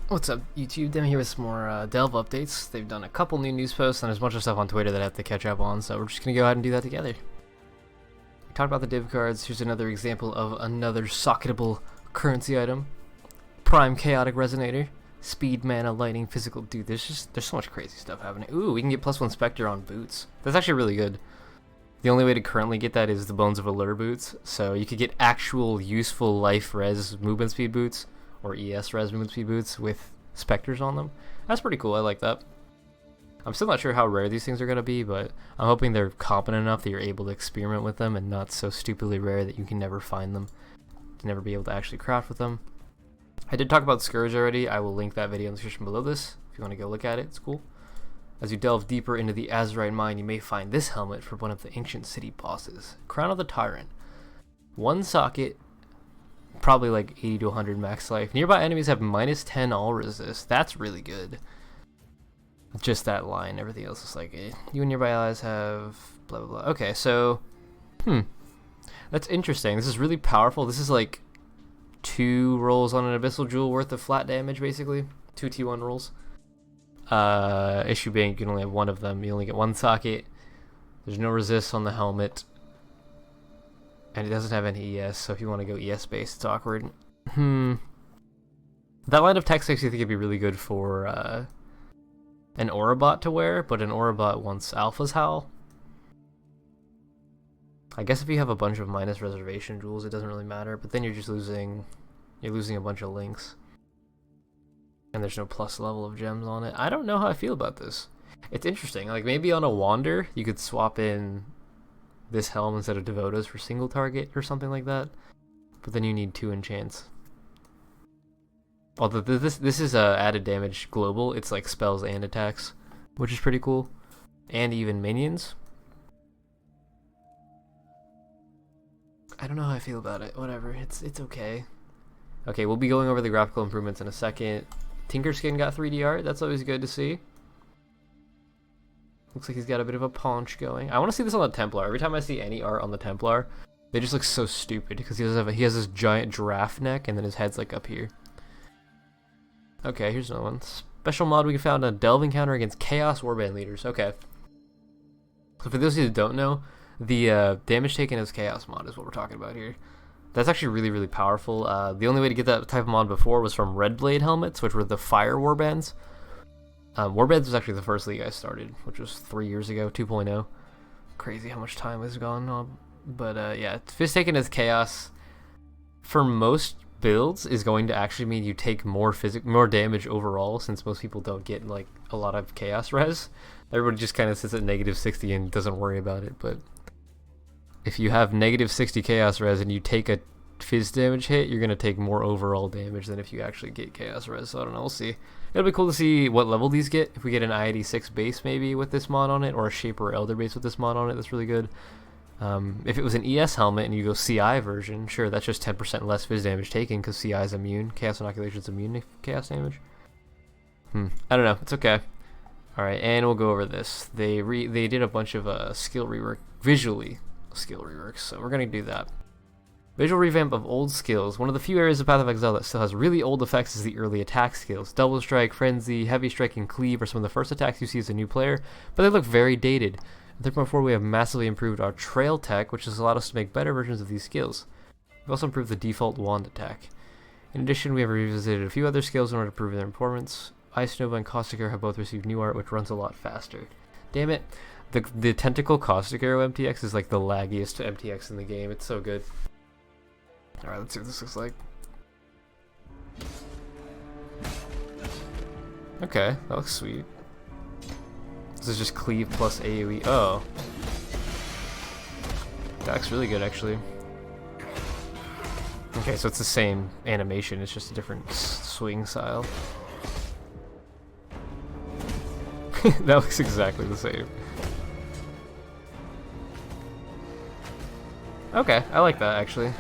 What's up, YouTube? Demi here with some more Delve updates. They've done a couple new news posts, and there's a bunch of stuff on Twitter that I have to catch up on, so we're just going to go ahead and do that together. We talked about the div cards. Here's another example of another socketable currency item. Prime Chaotic Resonator. Speed, mana, lightning, physical. Dude, there's so much crazy stuff happening. Ooh, we can get +1 Spectre on boots. That's actually really good. The only way to currently get that is the Bones of Allure boots, so you could get actual useful life res movement speed boots, or ES res movement speed boots with specters on them. That's pretty cool, I like that. I'm still not sure how rare these things are going to be, but I'm hoping they're competent enough that you're able to experiment with them and not so stupidly rare that you can never find them, to never be able to actually craft with them. I did talk about Scourge already. I will link that video in the description below this if you want to go look at it. It's cool. As you delve deeper into the Azerite mine, you may find this helmet for one of the ancient city bosses. Crown of the Tyrant. One socket, probably like 80 to 100 max life. Nearby enemies have -10 all resist. That's really good. Just that line. Everything else is like, you and nearby allies have blah blah blah. Okay, so, that's interesting. This is really powerful. This is like 2 rolls on an Abyssal Jewel worth of flat damage, basically. 2 T1 rolls. Issue being you can only have one of them. You only get one socket. There's no resist on the helmet. And it doesn't have any ES, so if you want to go ES based, it's awkward. That line of text makes you think it'd be really good for an Aurabot to wear, but an Aurabot wants Alpha's Howl. I guess if you have a bunch of minus reservation jewels, it doesn't really matter, but then you're just losing a bunch of links. And there's no plus level of gems on it. I don't know how I feel about this. It's interesting. Like, maybe on a Wander, you could swap in this helm instead of Devotos for single target or something like that. But then you need 2 enchants. Although this is added damage global. It's like spells and attacks, which is pretty cool. And even minions. I don't know how I feel about it. Whatever. It's okay. Okay, we'll be going over the graphical improvements in a second. Tinkerskin got 3D art. That's always good to see. Looks like he's got a bit of a paunch going. I want to see this on the Templar. Every time I see any art on the Templar, they just look so stupid because he has this giant giraffe neck and then his head's like up here. Okay, here's another one. Special mod we found a delve encounter against Chaos Warband leaders. Okay. So for those of you that don't know, the damage taken as Chaos mod is what we're talking about here. That's actually really, really powerful. The only way to get that type of mod before was from Red Blade helmets, which were the Fire Warbands. Warbands was actually the first league I started, which was 3 years ago, 2.0. Crazy how much time has gone on. But yeah, Fist taken as Chaos for most builds is going to actually mean you take more damage overall, since most people don't get like a lot of Chaos res. Everybody just kind of sits at -60 and doesn't worry about it, but if you have -60 Chaos res and you take a Fizz damage hit, you're going to take more overall damage than if you actually get Chaos res, so I don't know, we'll see. It'll be cool to see what level these get. If we get an I-86 base maybe with this mod on it, or a Shaper Elder base with this mod on it, that's really good. If it was an ES helmet and you go CI version, sure, that's just 10% less Fizz damage taken because CI is immune. Chaos Inoculation is immune to Chaos damage. I don't know, it's okay. Alright, and we'll go over this. They did a bunch of skill rework, visually skill reworks, so we're going to do that. Visual revamp of old skills. One of the few areas of Path of Exile that still has really old effects is the early attack skills. Double Strike, Frenzy, Heavy Strike, and Cleave are some of the first attacks you see as a new player, but they look very dated. In 3.4 we have massively improved our Trail Tech, which has allowed us to make better versions of these skills. We've also improved the default wand attack. In addition, we have revisited a few other skills in order to improve their performance. Ice Nova and Caustic Arrow have both received new art, which runs a lot faster. Damn it, the Tentacle Caustic Arrow MTX is like the laggiest MTX in the game. It's so good. Alright, let's see what this looks like. Okay, that looks sweet. This is just Cleave plus AoE. Oh. That looks really good, actually. Okay, so it's the same animation, it's just a different swing style. That looks exactly the same. Okay, I like that, actually.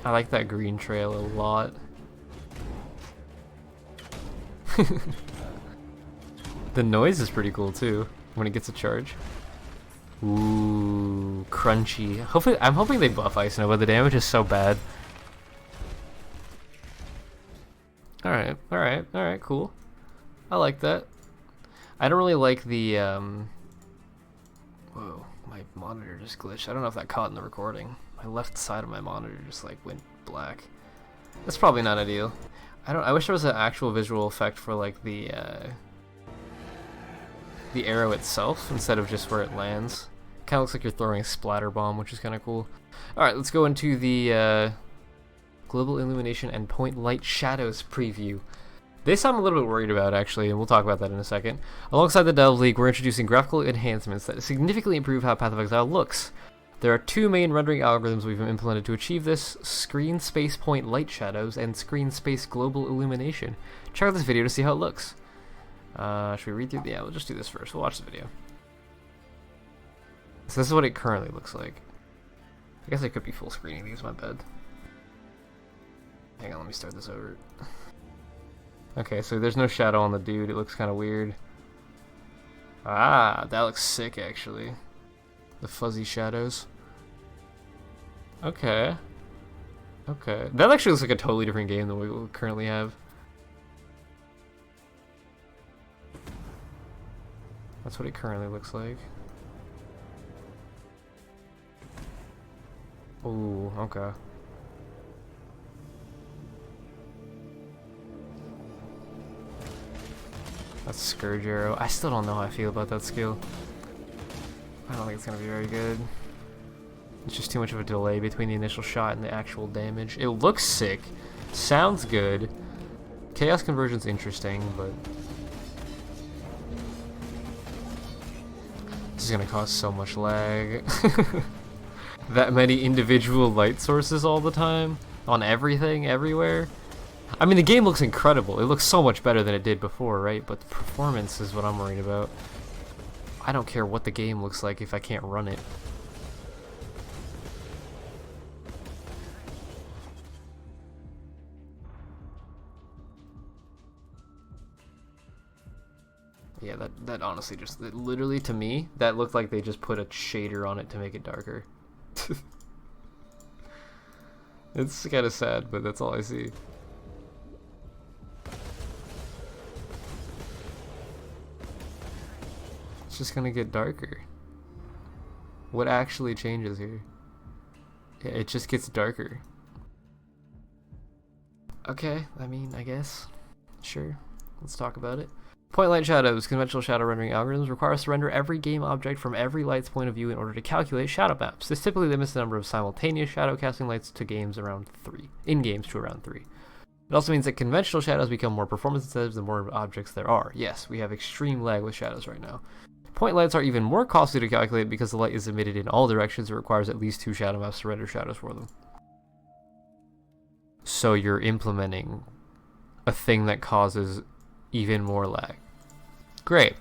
I like that green trail a lot. The noise is pretty cool too when it gets a charge. Ooh, crunchy. Hopefully, I'm hoping they buff Ice Nova. The damage is so bad. Alright, alright, alright, cool. I like that. I don't really like the, Whoa, my monitor just glitched. I don't know if that caught in the recording. My left side of my monitor just, like, went black. That's probably not ideal. I wish there was an actual visual effect for, like, the arrow itself instead of just where it lands. Kind of looks like you're throwing a splatter bomb, which is kind of cool. Alright, let's go into the, Global Illumination and Point Light Shadows preview. This I'm a little bit worried about, actually, and we'll talk about that in a second. Alongside the Delve League, we're introducing graphical enhancements that significantly improve how Path of Exile looks. There are two main rendering algorithms we've implemented to achieve this: Screen Space Point Light Shadows and Screen Space Global Illumination. Check out this video to see how it looks. Should we read through? Yeah, we'll just do this first. We'll watch the video. So this is what it currently looks like. I guess I could be full screening these, my bad. Hang on, let me start this over. Okay, so there's no shadow on the dude. It looks kind of weird. Ah, that looks sick, actually. The fuzzy shadows. Okay. Okay. That actually looks like a totally different game than we currently have. That's what it currently looks like. Ooh, okay. That's Scourge Arrow. I still don't know how I feel about that skill. I don't think it's gonna be very good. It's just too much of a delay between the initial shot and the actual damage. It looks sick. Sounds good. Chaos Conversion's interesting, but this is gonna cause so much lag. That many individual light sources all the time? On everything, everywhere? I mean, the game looks incredible. It looks so much better than it did before, right? But the performance is what I'm worried about. I don't care what the game looks like if I can't run it. Yeah, that honestly just, literally to me, that looked like they just put a shader on it to make it darker. It's kind of sad, but that's all I see. It's just gonna get darker. What actually changes here? Yeah, it just gets darker. Okay, I mean, I guess. Sure, let's talk about it. Point light shadows. Conventional shadow rendering algorithms require us to render every game object from every light's point of view in order to calculate shadow maps. This typically limits the number of simultaneous shadow casting lights to games around 3. In games to around 3. It also means that conventional shadows become more performance sensitive the more objects there are. Yes, we have extreme lag with shadows right now. Point lights are even more costly to calculate because the light is emitted in all directions. It requires at least 2 shadow maps to render shadows for them. So you're implementing a thing that causes even more lag. Great.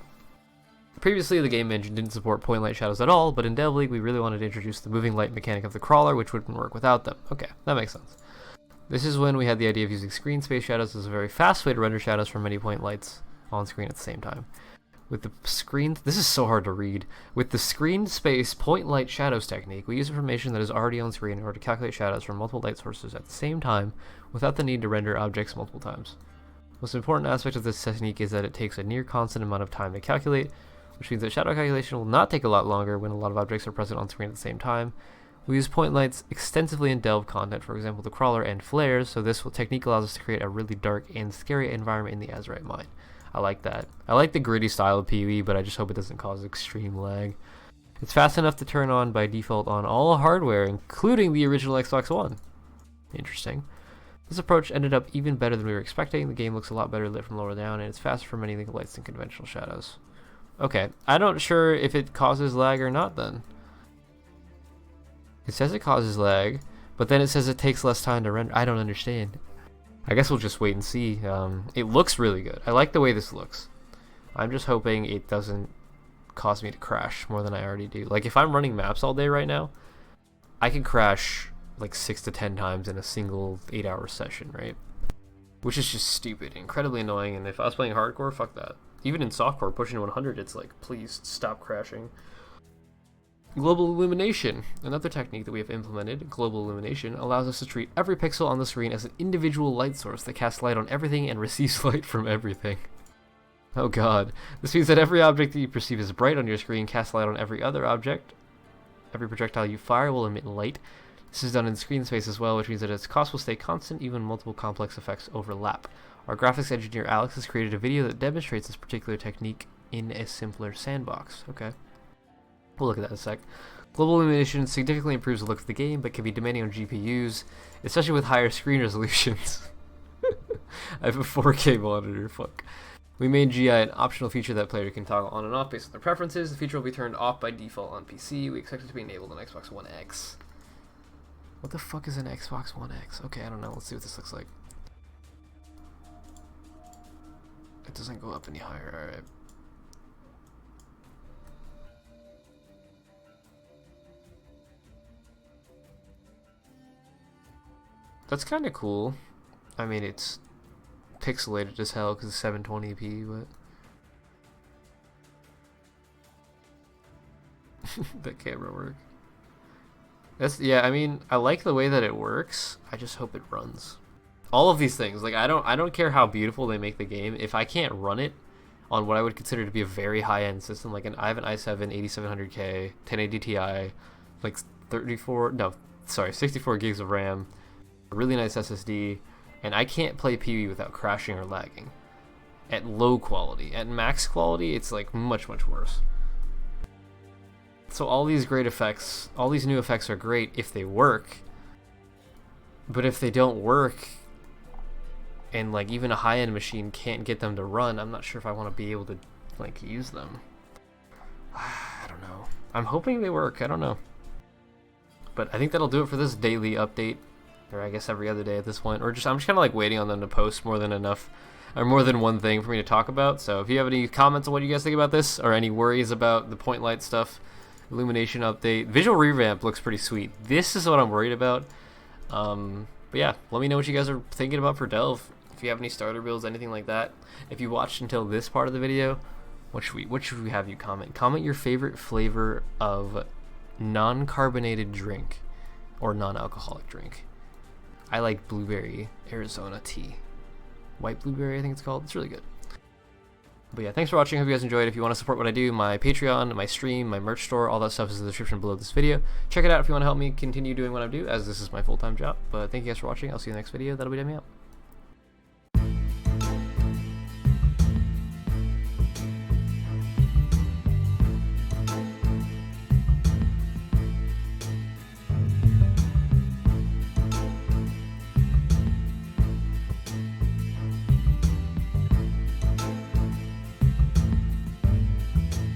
Previously, the game engine didn't support point light shadows at all, but in Dev League, we really wanted to introduce the moving light mechanic of the crawler, which wouldn't work without them. Okay, that makes sense. This is when we had the idea of using screen space shadows as a very fast way to render shadows from many point lights on screen at the same time. With the screen, this is so hard to read. With the screen space point light shadows technique, we use information that is already on screen in order to calculate shadows from multiple light sources at the same time without the need to render objects multiple times. The most important aspect of this technique is that it takes a near constant amount of time to calculate, which means that shadow calculation will not take a lot longer when a lot of objects are present on screen at the same time. We use point lights extensively in Delve content, for example the crawler and flares, so this technique allows us to create a really dark and scary environment in the Azurite Mine. I like that. I like the gritty style of PvE, but I just hope it doesn't cause extreme lag. It's fast enough to turn on by default on all hardware, including the original Xbox One. Interesting. This approach ended up even better than we were expecting. The game looks a lot better lit from lower down, and it's faster for many lights than conventional shadows. Okay, I'm not sure if it causes lag or not then. It says it causes lag, but then it says it takes less time to render. I don't understand. I guess we'll just wait and see. It looks really good. I like the way this looks. I'm just hoping it doesn't cause me to crash more than I already do. Like, if I'm running maps all day right now, I can crash like 6 to 10 times in a single 8-hour session, right? which is just stupid, incredibly annoying. And if I was playing hardcore, fuck that. Even in softcore, pushing to 100, it's like, please stop crashing. Global illumination, another technique that we have implemented. Global illumination allows us to treat every pixel on the screen as an individual light source that casts light on everything and receives light from everything. Oh god. This means that every object that you perceive as bright on your screen casts light on every other object. Every projectile you fire will emit light. This is done in screen space as well, which means that its cost will stay constant even when multiple complex effects overlap. Our graphics engineer Alex has created a video that demonstrates this particular technique in a simpler sandbox. Okay. We'll look at that in a sec. Global illumination significantly improves the look of the game, but can be demanding on GPUs, especially with higher screen resolutions. I have a 4K monitor, fuck. We made GI an optional feature that player can toggle on and off based on their preferences. The feature will be turned off by default on PC. We expect it to be enabled on Xbox One X. What the fuck is an Xbox One X? Okay, I don't know. Let's see what this looks like. It doesn't go up any higher. Alright. That's kind of cool. I mean, it's pixelated as hell because it's 720p, but that camera work. That's, yeah, I mean, I like the way that it works. I just hope it runs. All of these things, like I don't care how beautiful they make the game. If I can't run it on what I would consider to be a very high-end system, like I have an i7 8700K 1080 Ti, like 64 gigs of RAM, a really nice SSD, and I can't play PvE without crashing or lagging at low quality. At max quality, it's like much worse. So all these great effects, all these new effects are great if they work, but if they don't work and like even a high-end machine can't get them to run, I'm not sure if I want to be able to like use them. I don't know. I'm hoping they work. I don't know. But I think that'll do it for this daily update. Or I guess every other day at this point, or I'm just kind of like waiting on them to post more than one thing for me to talk about. So if you have any comments on what you guys think about this, or any worries about the point light stuff, illumination update, visual revamp looks pretty sweet. This is what I'm worried about. But yeah, let me know what you guys are thinking about for Delve. If you have any starter builds, anything like that. If you watched until this part of the video, what should we have you comment? Comment your favorite flavor of non-carbonated drink or non-alcoholic drink. I like blueberry Arizona tea. White blueberry, I think it's called. It's really good. But yeah, thanks for watching. Hope you guys enjoyed. If you want to support what I do, my Patreon, my stream, my merch store, all that stuff is in the description below this video. Check it out if you want to help me continue doing what I do, as this is my full-time job. But thank you guys for watching. I'll see you in the next video. That'll be Demi out.